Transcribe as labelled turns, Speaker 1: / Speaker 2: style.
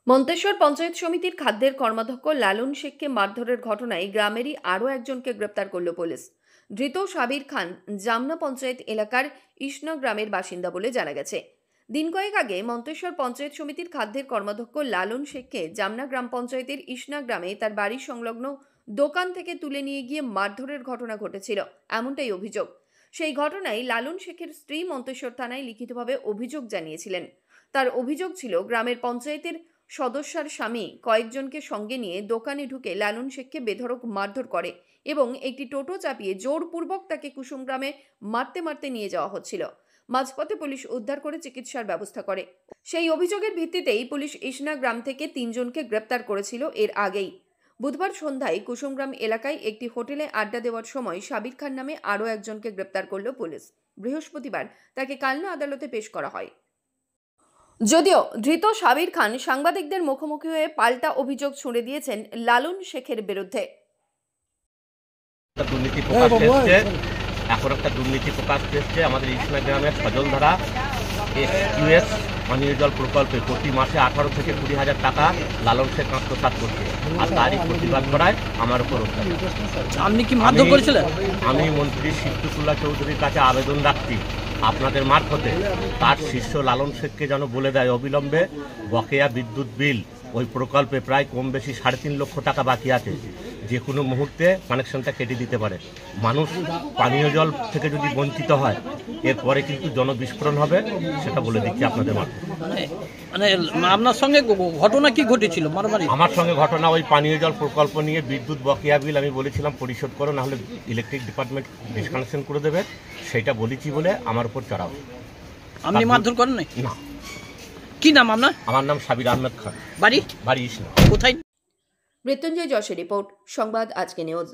Speaker 1: মন্তেশ্বর পঞ্চায়েত সমিতির খাদ্যের কর্মাধ্যক্ষ লালন শেখকে মারধরের ঘটনায় গ্রামেরই আরও একজনকে গ্রেপ্তার করল পুলিশ। ধৃত সাবির খান জামনা পঞ্চায়েত এলাকার ইসনা গ্রামের বাসিন্দা বলে জানা গেছে। দিন কয়েক আগে মন্তেশ্বর পঞ্চায়েত সমিতির খাদ্যের কর্মাধ্যক্ষ লালন শেখকে জামনা গ্রাম পঞ্চায়েতের ইসনা গ্রামে তার বাড়ির সংলগ্ন দোকান থেকে তুলে নিয়ে গিয়ে মারধরের ঘটনা ঘটেছিল, এমনটাই অভিযোগ। সেই ঘটনায় লালন শেখের স্ত্রী মন্তেশ্বর থানায় লিখিতভাবে অভিযোগ জানিয়েছিলেন। তার অভিযোগ ছিল, গ্রামের পঞ্চায়েতের সদস্যার স্বামী কয়েকজনকে সঙ্গে নিয়ে দোকানে ঢুকে লালন শেখকে বেধড়ক মারধর করে এবং একটি টোটো চাপিয়ে জোরপূর্বক তাকে কুসুমগ্রামে মারতে মারতে নিয়ে যাওয়া হচ্ছিল। মাঝপথে পুলিশ উদ্ধার করে চিকিৎসার ব্যবস্থা করে। সেই অভিযোগের ভিত্তিতেই পুলিশ ইসনা গ্রাম থেকে 3 জনকে গ্রেপ্তার করেছিল এর আগেই। বুধবার সন্ধ্যায় কুসুমগ্রাম এলাকায় একটি হোটেলে আড্ডা দেওয়ার সময় সাবির খান নামে আরও একজনকে গ্রেপ্তার করল পুলিশ। বৃহস্পতিবার তাকে কালনা আদালতে পেশ করা হয়। যদিও ধৃত সাবির খান সাংবাদিকদের মুখোমুখি হয়ে পাল্টা অভিযোগ ছুঁড়ে দিয়েছেন লালন শেখের বিরুদ্ধে।
Speaker 2: এখন একটা দুর্নীতি প্রকাশ পেয়েছে আমাদের ইসনা গ্রামের সজলধারা ইউএস পানীয় জল প্রকল্পে প্রতি মাসে 18 থেকে 20 হাজার টাকা লালন শেখ আত্মসাৎ করছে, আর তারই প্রতিবাদ করায় আমার উপর
Speaker 3: আপনি কি মারধর করেছিলেন?
Speaker 2: আমি মন্ত্রী সিদ্দিকুল্লাহ চৌধুরীর কাছে আবেদন রাখছি আপনাদের মারফতে তার শিষ্য লালন শেখকে যেন বলে দেয় অবিলম্বে বকেয়া বিদ্যুৎ বিল ওই প্রকল্পে প্রায় কম বেশি 3.5 লক্ষ টাকা বাকি আছে, যে কোনো মুহূর্তে কানেকশনটা কেটে দিতে পারে। মানুষ পানীয় জল থেকে যদি বঞ্চিত হয় এরপরে কিন্তু জনবিস্ফোরণ হবে, সেটা বলে দিচ্ছি আপনাদের মারফতে।
Speaker 3: মানে আপনার সঙ্গে ঘটনা কি ঘটেছিল?
Speaker 2: আমার সঙ্গে ঘটনা ওই পানীয় জল প্রকল্প নিয়ে বিদ্যুৎ বকেয়া বিল আমি বলেছিলাম পরিশোধ করো, না হলে ইলেকট্রিক ডিপার্টমেন্ট ডিসকানেকশন করে দেবে, সেটা বলেছি বলে আমার উপর চড়াও।
Speaker 3: আপনি মারধর করেন নাই?
Speaker 2: না।
Speaker 3: কি নাম আপনার?
Speaker 2: আমার নাম সাবির আহমেদ খান।
Speaker 3: বাড়ি
Speaker 2: ইসনা।
Speaker 3: কোথায়?
Speaker 1: মৃত্যুঞ্জয় যশের রিপোর্ট, সংবাদ আজকে নিউজ।